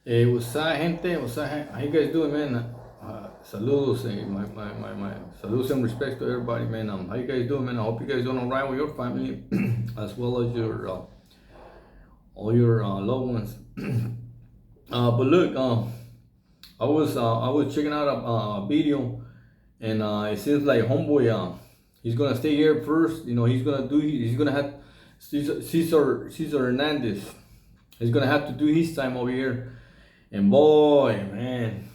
What's up, gente? How you guys doing, man? Saludos, my saludos and respects to everybody, man. How you guys doing, man? I hope you guys doing all right with your family, as well as your all your loved ones. But look, I was checking out a video, and it seems like homeboy, he's gonna stay here first. You know, he's gonna have Cesar Hernandez. He's gonna have to do his time over here. And boy, man,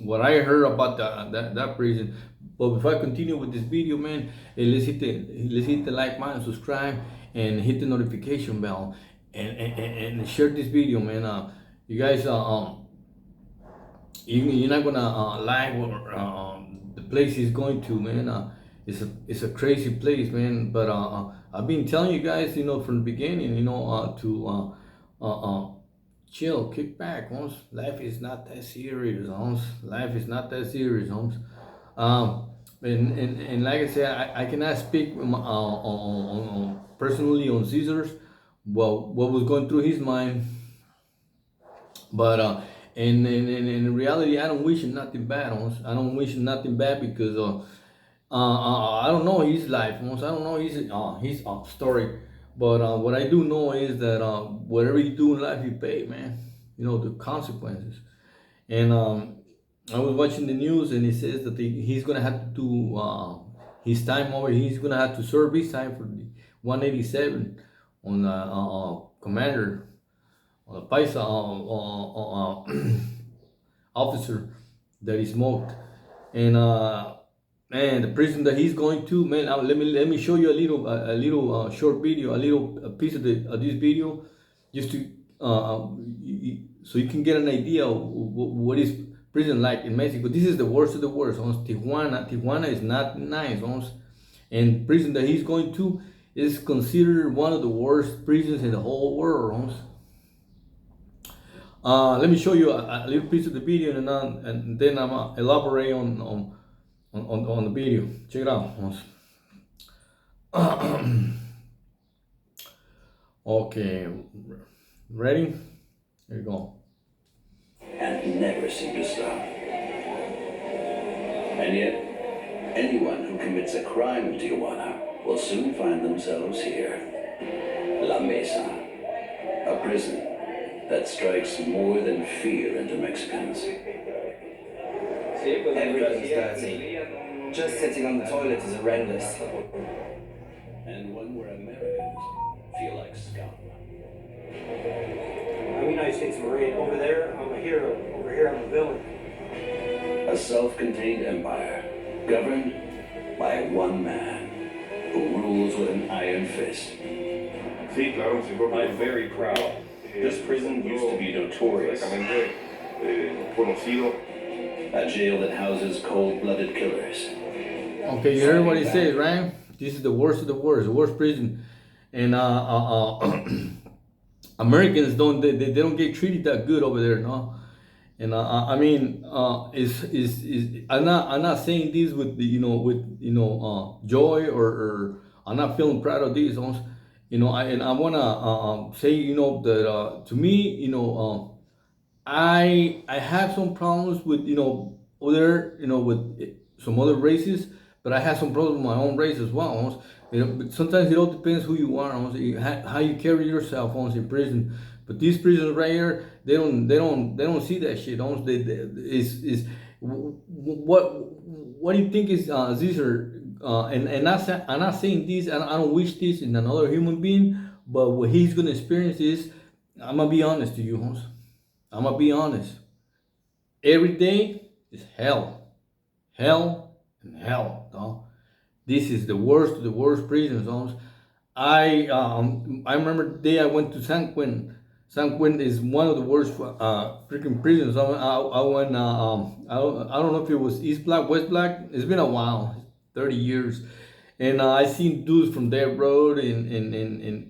what I heard about that prison. But before I continue with this video, man, let's hit the like button, subscribe, and hit the notification bell, and share this video, man. You guys, you're not gonna like what the place he's going to, man. It's a crazy place, man. But I've been telling you guys, you know, from the beginning, you know, to chill, kick back, Holmes. Life is not that serious, Holmes. Life is not that serious, Holmes. And like I said, I cannot speak on personally on Cesar's, well, what was going through his mind. But in reality, I don't wish him nothing bad, Holmes. I don't wish him nothing bad because I don't know his life, Holmes. I don't know his story. But what I do know is that whatever you do in life, you pay, man. You know, the consequences. And I was watching the news, and it says that he's going to have to do his time over. He's going to have to serve his time for the 187 on commander, on the Paisa officer that he smoked. And man, the prison that he's going to, man. Let me show you a little short video, a piece of this video, just to so you can get an idea of what is prison like in Mexico. This is the worst of the worst. Tijuana is not nice, and prison that he's going to is considered one of the worst prisons in the whole world. Let me show you a little piece of the video, and then I'm elaborate on the video. Check it out. Okay, ready? Here you go. And never seem to stop. And yet, anyone who commits a crime in Tijuana will soon find themselves here. La Mesa, a prison that strikes more than fear into Mexicans. Everything's dirty. Just sitting on the toilet is horrendous. And one where Americans feel like scum. I'm a United States Marine. Over there, I'm a hero. Over here, I'm a villain. A self-contained empire governed by one man who rules with an iron fist. I'm very proud. This prison used to be notorious. A jail that houses cold-blooded killers. Okay, you heard what he says, right? This is the worst of the worst prison, and Americans don't get treated that good over there, no. And I mean, I'm not saying this with joy, or I'm not feeling proud of this, you know. And I wanna say, you know, that to me, you know, I have some problems with, you know, other, you know, with some other races, but I have some problems with my own race as well. You know, but sometimes it all depends who you are, how you carry yourself in prison. But these prisons right here, they don't see that shit. What do you think is Cesar? And I'm not saying this, and I don't wish this in another human being, but what he's gonna experience is, I'm gonna be honest to you, Holmes. I'm gonna be honest. Every day is hell, and hell, dog. This is the worst of the worst prisons, Holmes. I remember the day I went to San Quentin. San Quentin is one of the worst freaking prisons. I went. I don't know if it was East Block, West Block. It's been a while, 30 years, and I seen dudes from that road, and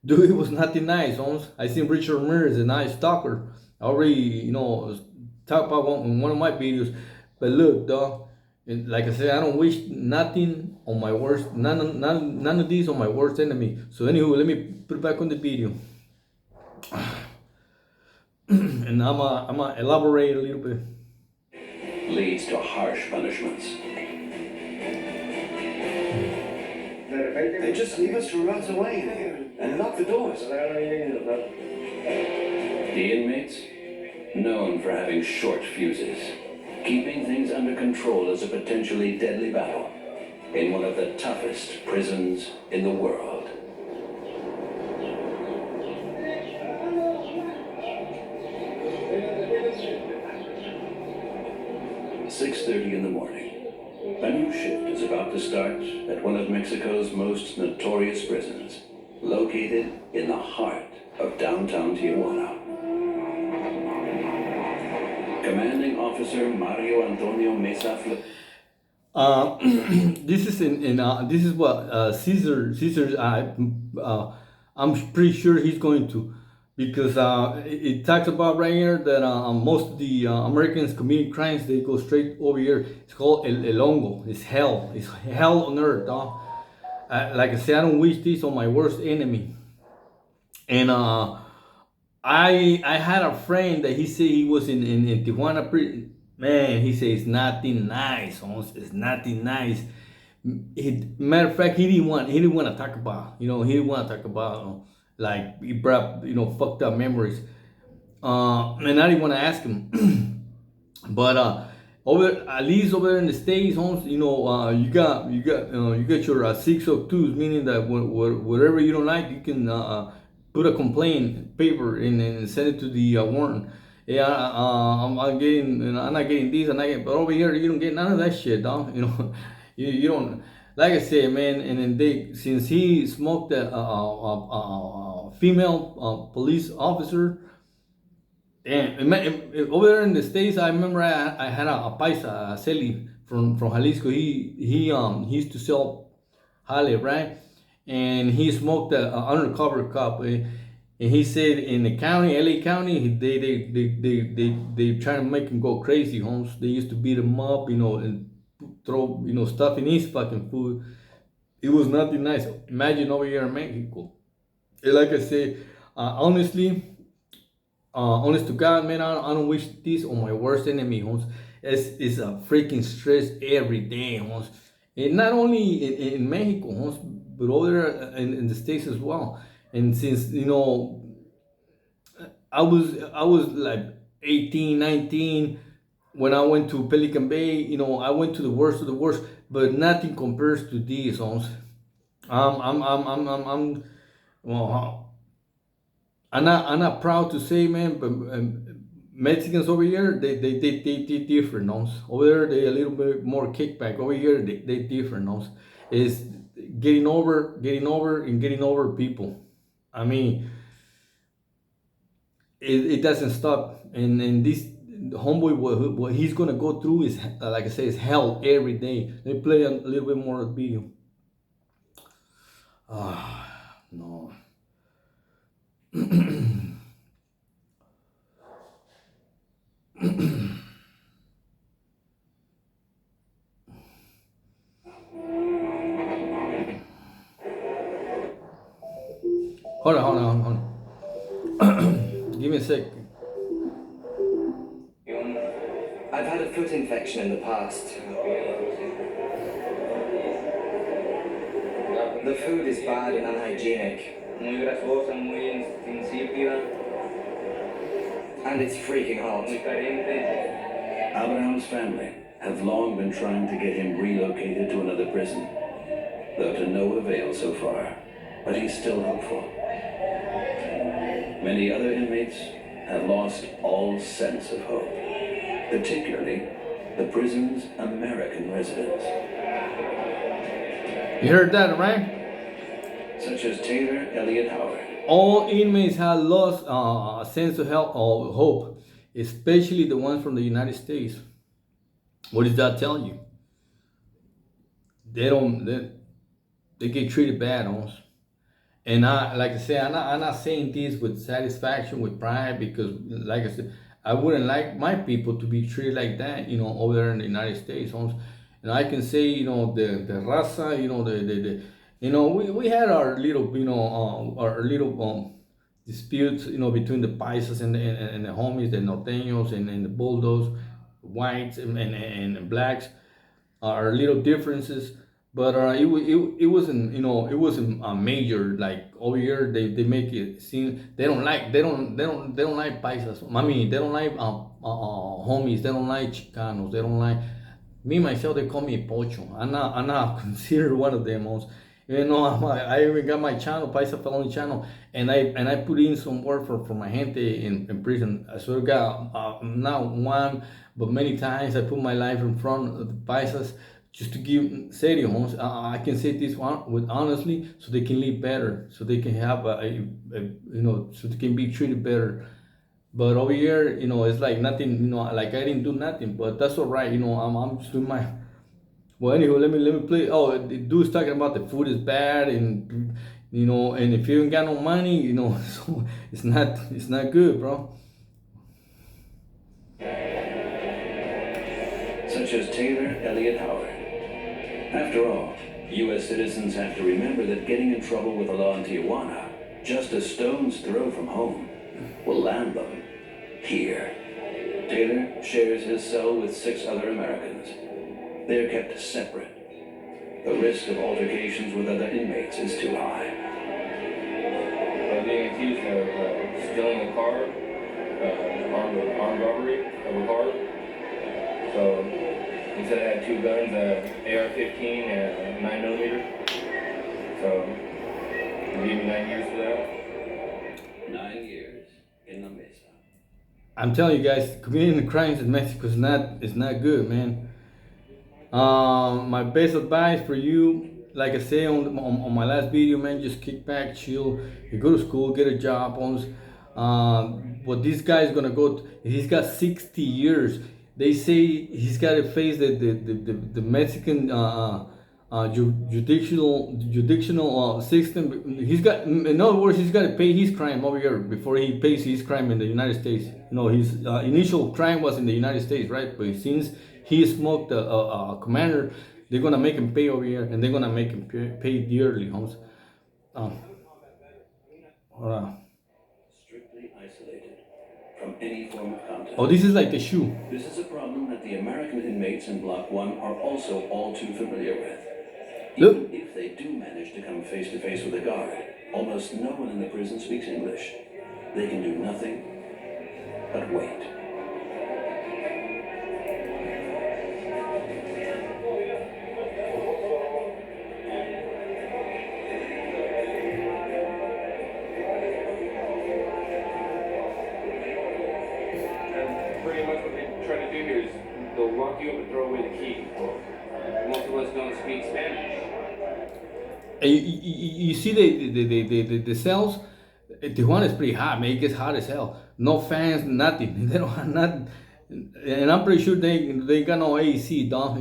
dude, it was nothing nice, Holmes. I seen Richard Ramirez, a nice stalker. I already, you know, talked about in one of my videos. But look, dog, and like I said, I don't wish nothing on my worst, none of these on my worst enemy. So anywho, let me put it back on the video. and I'm elaborate a little bit. Leads to harsh punishments. They just leave us to rot away in here and lock the doors. The inmates, known for having short fuses, keeping things under control is a potentially deadly battle in one of the toughest prisons in the world. "6:30 in the morning. A new shift is about to start at one of Mexico's most notorious prisons, located in the heart of downtown Tijuana. Commanding Officer Mario Antonio Mesa This is this is what Cesar I'm pretty sure he's going to, because it talks about right here that most of the Americans commit crimes, they go straight over here. It's called el hongo. It's hell on earth, dog. Like I said, I don't wish this on my worst enemy. And I had a friend that he said he was in Tijuana. Man, he said it's nothing nice. Almost, it's nothing nice. Matter of fact, he didn't want to talk about. He didn't want to talk about like he brought fucked up memories. And I didn't want to ask him. But over at least over there in the states, Holmes, you got your 602s, meaning that whatever you don't like, you can put a complaint paper and send it to the warden. Yeah, I'm getting, I'm not getting these, and but over here you don't get none of that shit, dog. You don't. Like I said, man, and then since he smoked a female police officer. And over there in the states, I remember I had a paisa, a Celi from Jalisco. He used to sell Jale, right? And he smoked a undercover cop. And he said in the county, LA County, they trying to make him go crazy, Holmes. They used to beat him up, and throw stuff in his fucking food. It was nothing nice. Imagine over here in Mexico. And like I said, honestly. Honest to God, man, I don't wish this on my worst enemy, Holmes. It's a freaking stress every day, Holmes. And not only in Mexico, Holmes, but over there in the States as well. And since, I was like 18, 19 when I went to Pelican Bay, I went to the worst of the worst, but nothing compares to this, Holmes. Well, I'm not proud to say, man, but Mexicans over here, they different, knows. Over there, they a little bit more kickback. Over here, they different, knows. Is getting over, and getting over people. I mean, it doesn't stop. And this homeboy, what he's gonna go through is, like I say, is hell every day. Let me play a little bit more of the video. No. Hold on. Give me a sec. I've had a foot infection in the past. The food is bad and unhygienic. Muy grasosa, muy insípida, and it's freaking hot. muy caliente. Abraham's family have long been trying to get him relocated to another prison, though to no avail so far, but he's still hopeful. Many other inmates have lost all sense of hope, particularly the prison's American residents. You heard that, right? Such as Taylor Elliott Howard. All inmates have lost a sense of help or hope, especially the ones from the United States. What does that tell you? They get treated bad, almost. And like I said, I'm not saying this with satisfaction, with pride, because like I said, I wouldn't like my people to be treated like that, over there in the United States. Almost. And I can say, the raza, we had our little, disputes, between the paisas and the homies, the norteños and the bulldogs, whites and blacks are little differences, but it wasn't, it wasn't a major like over here. They make it seem they don't like paisas. I mean, they don't like homies. They don't like Chicanos. They don't like me myself. They call me Pocho. I'm not considered one of them. Also. I even got my channel, Paisa Felony channel, and I put in some work for my gente in prison. I sort of got not one, but many times I put my life in front of the Paisas just to give serio, homes. I can say this one with honestly, so they can live better, so they can have so they can be treated better. But over here, it's like nothing, like I didn't do nothing, but that's all right. I'm just doing my. Well, anyway, let me play. Oh, the dude's talking about the food is bad, and if you ain't got no money, so it's not good, bro. Such as Taylor Elliott Howard. After all, U.S. citizens have to remember that getting in trouble with the law in Tijuana, just a stone's throw from home, will land them here. Taylor shares his cell with 6 other Americans. They're kept separate. The risk of altercations with other inmates is too high. Being accused of stealing a car, armed robbery of a car. So he said I had 2 guns, AR-15 and a 9mm. So he gave me 9 years for that. 9 years in the Mesa. I'm telling you guys, committing crimes in Mexico is not good, man. My best advice for you, like I say on my last video, man, just kick back, chill. You go to school, get a job. What this guy is gonna he's got 60 years. They say he's got to face the Mexican judicial system. In other words, he's got to pay his crime over here before he pays his crime in the United States. His initial crime was in the United States, right? But since he smoked a commander, they're gonna make him pay over here, and they're gonna make him pay dearly, Holmes. Um, hold on. Strictly isolated from any form of contact. Oh, this is like the shoe. This is a problem that the American inmates in Block 1 are also all too familiar with. Look. Even if they do manage to come face to face with a guard, almost no one in the prison speaks English. They can do nothing but wait. Pretty much what they try to do here is they'll lock you up and throw away the key. Most of us don't speak Spanish. And you see the cells. Tijuana is pretty hot, man. It gets hot as hell. No fans, nothing. They don't have nothing, and I'm pretty sure they got no AC, dog.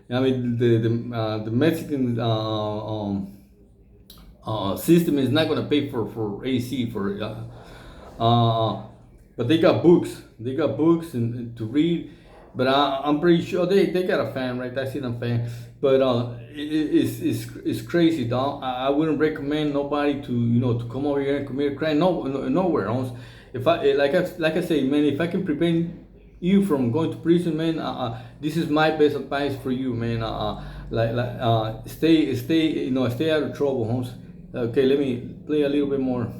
I mean the Mexican system is not gonna pay for AC for but they got books. They got books and to read. But I'm pretty sure they got a fan, right? I see them fan. But it's crazy, dog. I wouldn't recommend nobody to come over here and commit a crime. Nowhere else. If I like I say, man, if I can prevent you from going to prison, man, this is my best advice for you, man. Stay out of trouble, Holmes. Okay, let me play a little bit more.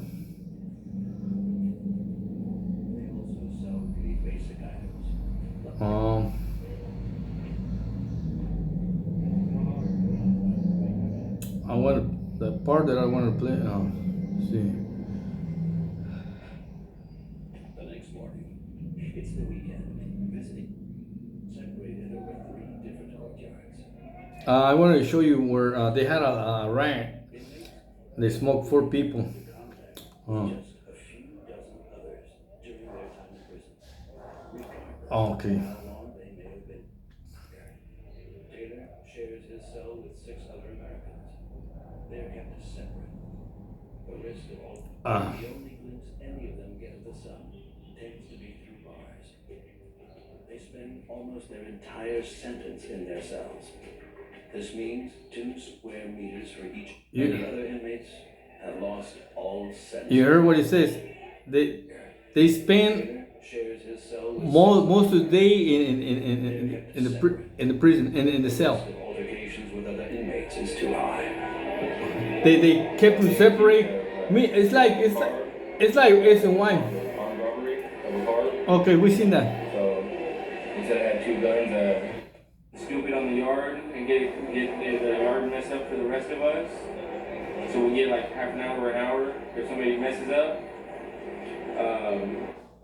I want the part that I want to play. See. The next morning, it's the weekend. Visiting separated over 3 different courtyards. I wanted to show you where they had a riot. They smoked 4 people. Just a few dozen others during their time in prison. Oh, okay. How long they may have been. Taylor shares his cell with 6 other Americans. They're kept separate. The risk of all. The only glimpse any of them get of the sun tends to be through bars. They spend almost their entire sentence in their cells. This means 2 square meters for each. Yeah. The other inmates and lost all sense. You heard what he says? They spend Shares his cell with most of the day in the prison in the cell. altercations with other inmates is too high. They kept them separate. Me, it's like it's and wine. Armed robbery of a car. Okay, we seen that. So he said I had two guns. Scoop it on the yard and get the yard messed up for the rest of us. So we get like half an hour if somebody messes up.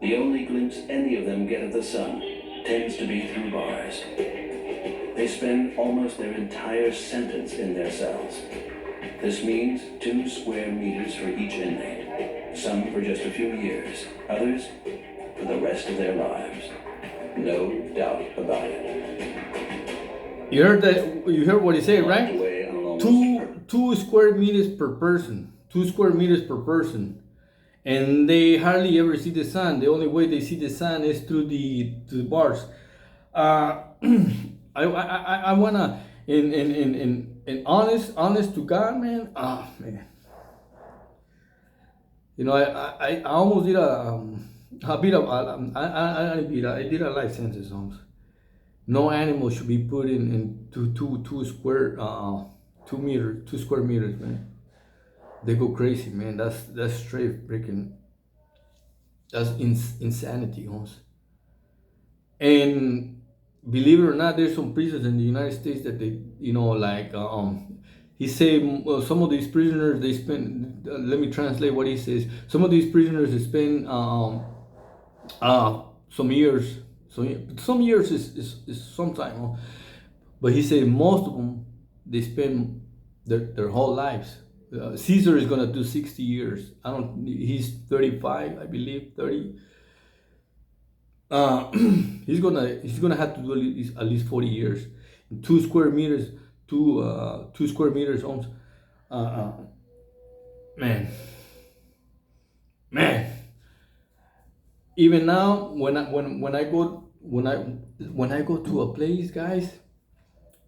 The only glimpse any of them get of the sun tends to be through bars. They spend almost their entire sentence in their cells. This means 2 square meters for each inmate. Some for just a few years, others for the rest of their lives. No doubt about it. You heard that? You heard what he said, right? Away on an almost 2 square meters per person. 2 square meters per person. And they hardly ever see the sun. The only way they see the sun is through the bars. I wanna in honest to God, man. Man. You know, I almost did I did a life sentence almost. No animal should be put in two square 2 square meters, man. They go crazy, man. That's straight freaking. That's insanity, almost. And believe it or not, there's some prisons in the United States that they, you know, like he said some of these prisoners they spend. Let me translate what he says. Some of these prisoners they spend some years. So some years is some time, huh? But he said most of them they spend their whole lives. Cesar is gonna do 60 years. He's 35, I believe, 30. He's gonna have to do at least 40 years. 2 square meters, 2 square meters almost. Man. Even now, when I go to a place, guys,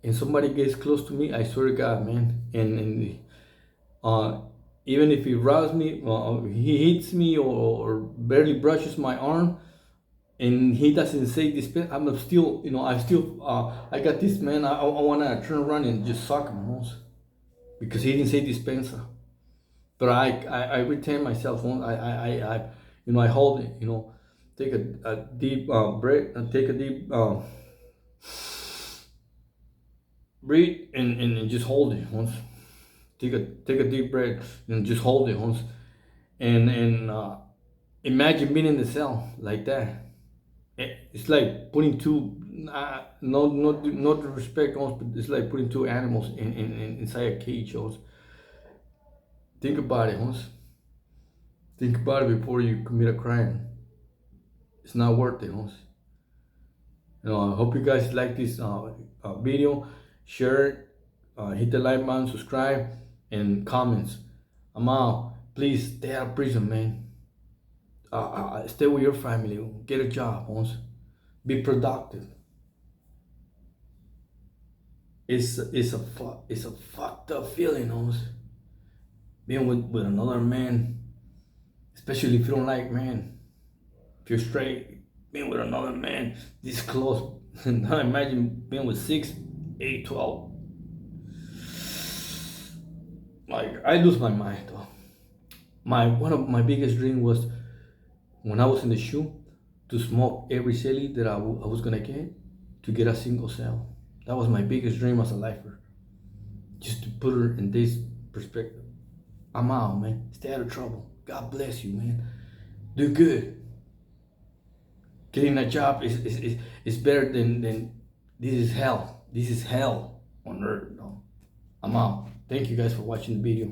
and somebody gets close to me, I swear to God, man, and even if he robs me, he hits me or barely brushes my arm, and he doesn't say this, I'm still, you know, I got this, man. I wanna turn around and just suck him almost because he didn't say dispenser. But I retain myself. I you know, I hold it. You know, take a deep breath and take a deep breathe and just hold it once. Take a deep breath and just hold it once. And imagine being in the cell like that. It's like putting two no respect, but it's like putting 2 animals in inside a cage. Think about it, Hans. Think about it before you commit a crime. It's not worth it, Hans. You know, I hope you guys like this video. Share it, hit the like button, subscribe, and comments. I'm out. Please stay out of prison, man. Stay with your family. Get a job, Hans. Be productive. It's a fucked up feeling, Hans. Being with another man, especially if you don't like man, if you're straight, being with another man this close. Now imagine being with 6, 8, 12. Like, I lose my mind though. One of my biggest dreams was when I was in the shoe to smoke every celly that I was gonna to get a single cell. That was my biggest dream as a lifer. Just to put her in this perspective. I'm out, man. Stay out of trouble. God bless you, man. Do good. Getting a job is better than this is hell. This is hell on earth. No. I'm out. Thank you guys for watching the video.